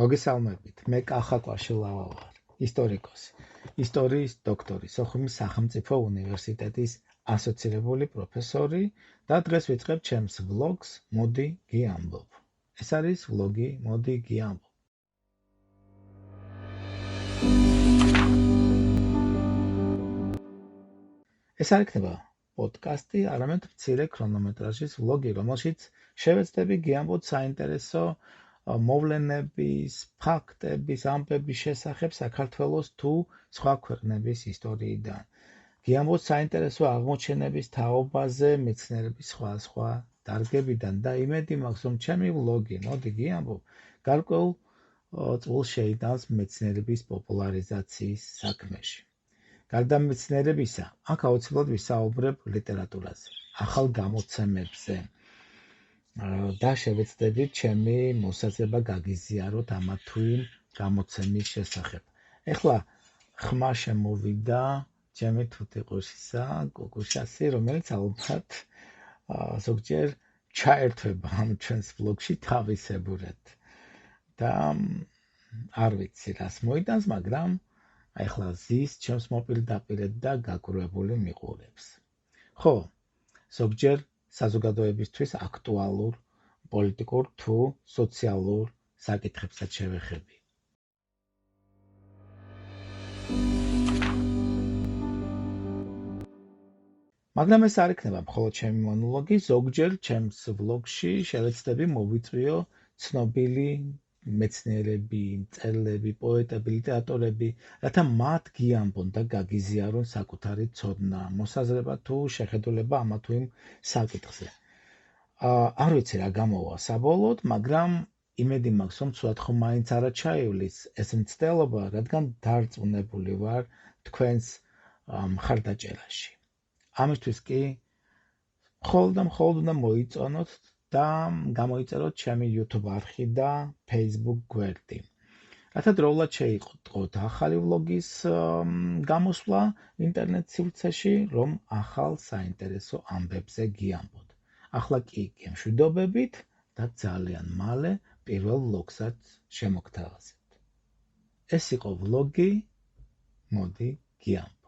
მოგესალმებით, მე კახაკვარშილავა ვარ, ისტორიკოსი, ისტორიის დოქტორი, სოხუმის სახელმწიფო უნივერსიტეტის ასოცირებული პროფესორი და დღეს ვიწყებ ჩემს ვლოგს მოდი გიამბობ. ეს არის ვლოგი მოდი გიამბობ. ეს არ იქნება პოდკასტი, არამედ მცირე ქრონომეტრაჟის ვლოგი, რომელშიც შევეცდები გიამბოთ საინტერესო მოვლენების, ფაქტების, ამბების შესახებ საქართველოს თუ სხვა ქვეყნების ისტორიიდან. გიამბოთ საინტერესო აღმოჩენების თაობაზე, მეცნიერების სხვა დარგებიდან და იმედი მაქვს, რომ ჩემი ვლოგი, მოდი გიამბობ, გარკვეულ წვლილს შეიტანს მეცნიერების პოპულარიზაციის საქმეში. გარდა მეცნიერებისა, აქ აუცილებლად ვისაუბრებ ლიტერატურაზე, ახალ გამოცემებზე. და შევეცდებით ჩემი მოსაზრება გაგიზიაროთ ამა თუ იმ გამოცემის შესახებ. ეხლა ხმა შემოვიდა ჩემი თუთიყუშისა, კუკუშასი, რომელიც ალბათ ზოგჯერ ჩაერთვება ამ ჩვენს ვლოგში თავისებურად. და არ ვიცი რას მოიტანს, მაგრამ ეხლა ზის ჩემს მოპირდაპირედ და გაგურებული მიყურებს. ხო, ზოგჯერ საზოგადოებისთვის აქტუალურ, პოლიტიკურ თუ სოციალურ საკითხებსაც შევეხები. მაგრამ ეს არ იქნება მხოლოდ ჩემი მონოლოგი, ზოგჯერ ჩემს ვლოგში შევეცდები მოვიწვიო ცნობილი მეცნიერები, მწერლები, პოეტები, ლიტერატორები, რათა მათ გიამბონ და გაგიზიარონ საკუთარი ცოდნა, მოსაზრება თუ შეხედულება ამა თუ იმ საკითხზე. არ ვიცი რა გამოვა საბოლოოდ, მაგრამ იმედი მაქვს, რომ ცუდად ხომ მაინც არა ჩაივლის ეს მცდელობა, რადგან დარწმუნებული ვარ თქვენს მხარდაჭერაში. ამისთვის კი მხოლოდ უნდა მოიწონოთ და გამოიწეროთ ჩემი YouTube არხი და Facebook გვერდი. რათა დროულად შეიტყოთ ახალი ვლოგის გამოსვლა ინტერნეტ სივრცეში, რომ ახალ საინტერესო ამბებზე გიამბოთ. ახლა კი გემშვიდობებით და ძალიან მალე პირველ ვლოგსაც შემოგთავაზებთ. ეს იყო ვლოგი მოდი გიამბობ.